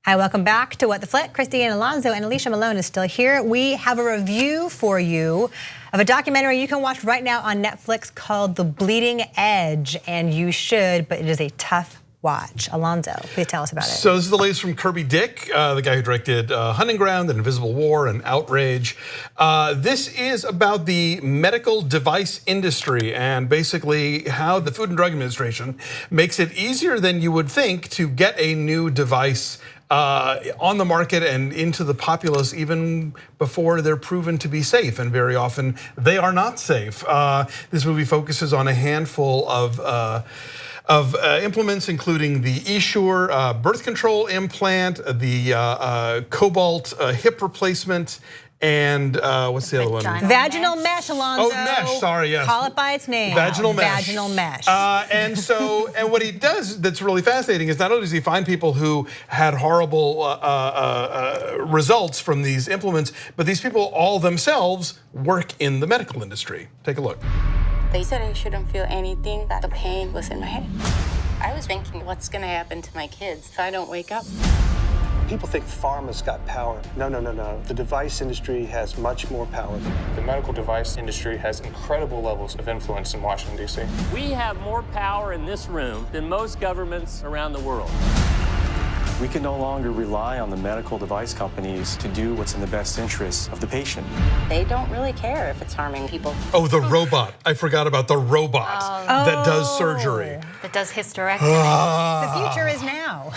Hi, welcome back to What the Flick. Christy and Alonso and Alicia Malone is still here. We have a review for you of a documentary you can watch right now on Netflix called The Bleeding Edge, and you should, but it is a tough watch. Alonso, please tell us about it. So this is the latest from Kirby, the guy who directed Hunting Ground and Invisible War and Outrage. This is about the medical device industry and basically how the Food and Drug Administration makes it easier than you would think to get a new device on the market and into the populace even before they're proven to be safe, and very often they are not safe. This movie focuses on a handful of implements, including the eSure birth control implant, the Cobalt hip replacement, and what's the other one? Vaginal mesh, Alonso. Oh, mesh, sorry, yes. Call it by its name. Vaginal mesh. Vaginal mesh. And what he does that's really fascinating is not only does he find people who had horrible results from these implements, but these people all themselves work in the medical industry. Take a look. They said I shouldn't feel anything, that the pain was in my head. I was thinking, what's gonna happen to my kids if I don't wake up? People think pharma's got power. No. The device industry has much more power. The medical device industry has incredible levels of influence in Washington, D.C. We have more power in this room than most governments around the world. We can no longer rely on the medical device companies to do what's in the best interest of the patient. They don't really care if it's harming people. Oh, the robot. I forgot about the robot that does surgery. That does hysterectomy. The future is now.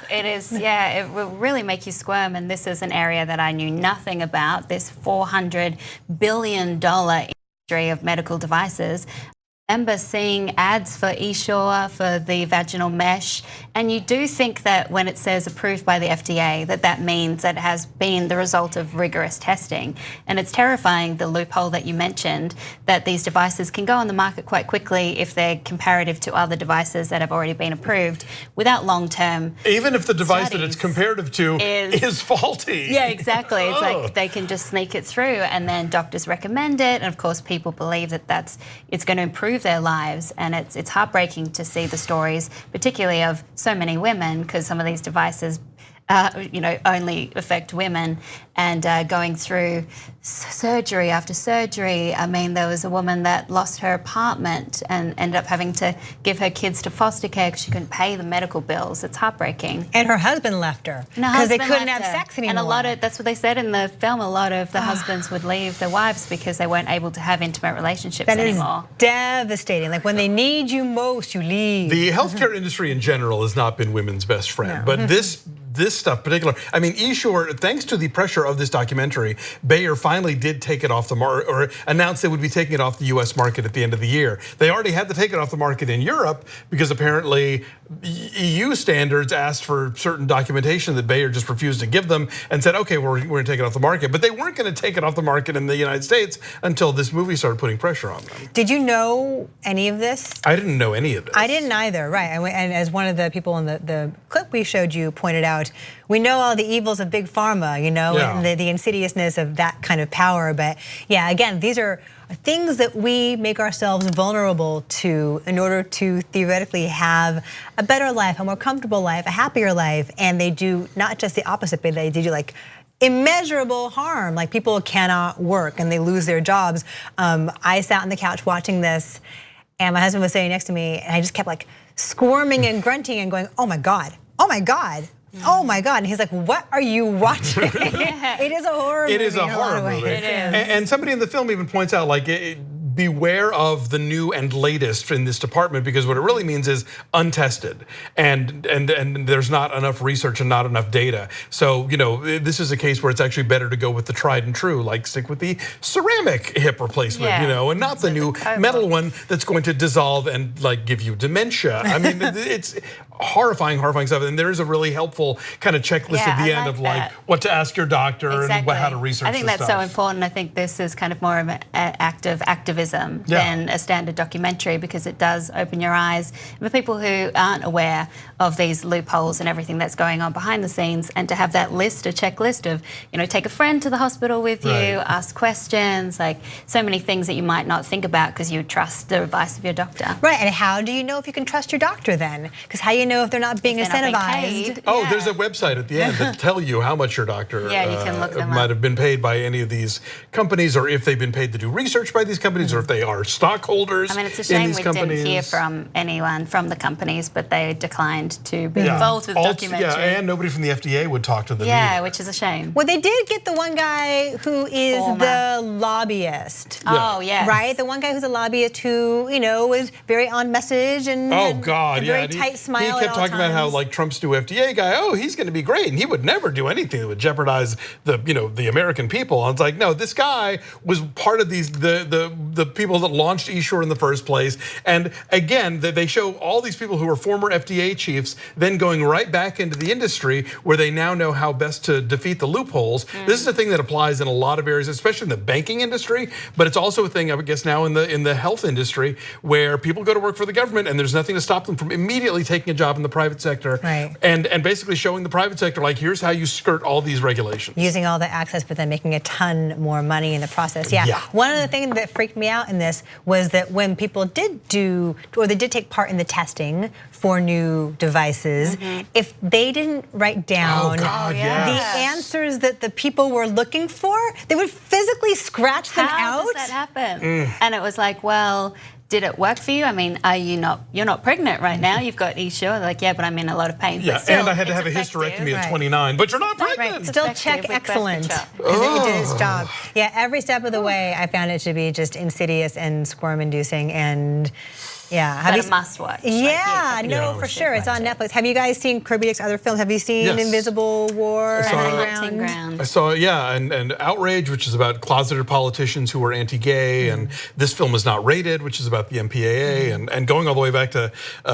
It is, yeah, it will really make you squirm, and this is an area that I knew nothing about, this $400 billion industry of medical devices. I remember seeing ads for eSure, for the vaginal mesh, and you do think that when it says approved by the FDA, that means that it has been the result of rigorous testing. And it's terrifying, the loophole that you mentioned, that these devices can go on the market quite quickly if they're comparative to other devices that have already been approved without long-term even if the device that it's comparative to is faulty. Yeah, exactly. It's like they can just sneak it through, and then doctors recommend it, and of course people believe that it's going to improve their lives, and it's heartbreaking to see the stories, particularly of so many women, because some of these devices only affect women, and going through surgery after surgery. I mean, there was a woman that lost her apartment and ended up having to give her kids to foster care because she couldn't pay the medical bills. It's heartbreaking. And her husband left her because they couldn't have sex anymore. And a lot of, that's what they said in the film, a lot of the husbands would leave their wives because they weren't able to have intimate relationships anymore. That is devastating. Like when they need you most, you leave. The healthcare industry in general has not been women's best friend, but this stuff particular, I mean, eSure, thanks to the pressure of this documentary, Bayer finally did take it off the market, or announced they would be taking it off the US market at the end of the year. They already had to take it off the market in Europe because apparently EU standards asked for certain documentation that Bayer just refused to give them and said, okay, we're gonna take it off the market. But they weren't gonna take it off the market in the United States until this movie started putting pressure on them. Did you know any of this? I didn't know any of this. I didn't either, right. And as one of the people in the clip we showed you pointed out, we know all the evils of big pharma, and the insidiousness of that kind of power. But yeah, again, these are things that we make ourselves vulnerable to in order to theoretically have a better life, a more comfortable life, a happier life. And they do not just the opposite, but they do like immeasurable harm. Like people cannot work and they lose their jobs. I sat on the couch watching this, and my husband was sitting next to me, and I just kept like squirming and grunting and going, oh my God, oh my God. Oh my God, and he's like, what are you watching? It is a horror movie. It is a horror movie. It is. And somebody in the film even points out, like, beware of the new and latest in this department, because what it really means is untested, and there's not enough research and not enough data. So this is a case where it's actually better to go with the tried and true, like stick with the ceramic hip replacement, and not the new metal one that's going to dissolve and like give you dementia. I mean, it's horrifying stuff, and there is a really helpful kind of checklist at the end of like what to ask your doctor and how to research. I think that's so important. I think this is kind of more of an act of activism realism than a standard documentary, because it does open your eyes for people who aren't aware of these loopholes and everything that's going on behind the scenes, and to have that list, a checklist of, you know, take a friend to the hospital with you, ask questions, like so many things that you might not think about because you trust the advice of your doctor. Right, and how do you know if you can trust your doctor then? Because how do you know if they're not being incentivized? Oh, there's a website at the end that tell you how much your doctor you can look them might have been paid by any of these companies, or if they've been paid to do research by these companies, or if they are stockholders. I mean, it's a shame we companies. didn't hear from anyone from the companies, but they declined to be involved with the documentary. Yeah, and nobody from the FDA would talk to them. Yeah, which is a shame. Well, they did get the one guy who is the lobbyist. Oh, yeah. Right, the one guy who's a lobbyist who, you know, was very on message and a very tight smile. He kept talking about how, like, Trump's new FDA guy, oh, he's going to be great, and he would never do anything that would jeopardize the, you know, the American people. And it's like, no, this guy was part of these the people that launched eSure in the first place. And again, they show all these people who are former FDA chiefs then going right back into the industry where they now know how best to defeat the loopholes. This is a thing that applies in a lot of areas, especially in the banking industry, but it's also a thing, I would guess, now in the health industry, where people go to work for the government and there's nothing to stop them from immediately taking a job in the private sector, and basically showing the private sector, like, here's how you skirt all these regulations. Using all the access, but then making a ton more money in the process. One of the things that freaked me out in this was that when people did do, or they did take part in the testing for new devices, if they didn't write down the answers that the people were looking for, they would physically scratch them out. How does that happen? And it was like, well, did it work for you? I mean, you're not pregnant right now. You've got eSure. Like, yeah, but I'm in a lot of pain. Yeah, but still, and I had to have a hysterectomy at 29, but you're not pregnant. Still check excellent, because he did his job. Yeah, every step of the way, I found it to be just insidious and squirm-inducing, and but a must watch. Yeah, no, for sure. It's on Netflix. Have you guys seen Kirby Dick's other films? Have you seen Invisible War? Hunting Ground. I saw, and Outrage, which is about closeted politicians who are anti-gay, and this film is not rated, which is about the MPAA, and going all the way back to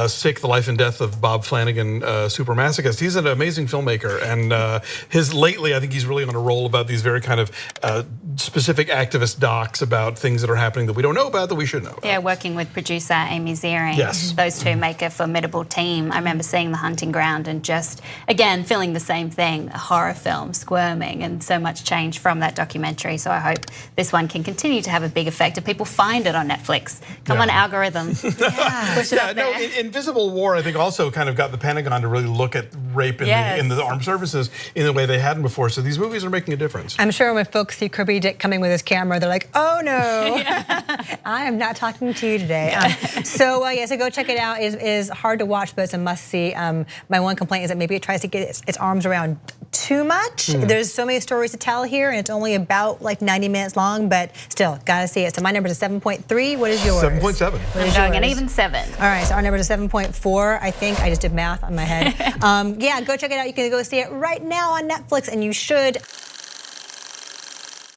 Sick, The Life and Death of Bob Flanagan, Super Masochist. He's an amazing filmmaker, and lately, I think he's really on a roll about these very kind of specific activist docs about things that are happening that we don't know about, that we should know about. Yeah, working with producer Amy Ziering. Those two make a formidable team. I remember seeing The Hunting Ground and just, again, feeling the same thing, a horror film, squirming, and so much change from that documentary. So I hope this one can continue to have a big effect and people find it on Netflix. Come on, algorithm. Push it up there. Invisible War, I think, also kind of got the Pentagon to really look at rape in the armed services in the way they hadn't before. So these movies are making a difference. I'm sure when folks see Kirby Dick coming with his camera, they're like, oh no, I am not talking to you today. So go check it out. It is hard to watch, but it's a must-see. My one complaint is that maybe it tries to get its arms around too much. There's so many stories to tell here, and it's only about like 90 minutes long, but still, gotta see it. So my number is a 7.3. What is yours? 7.7. I'm going an even 7. All right, so our number is a 7.4, I think. I just did math on my head. Go check it out. You can go see it right now on Netflix, and you should.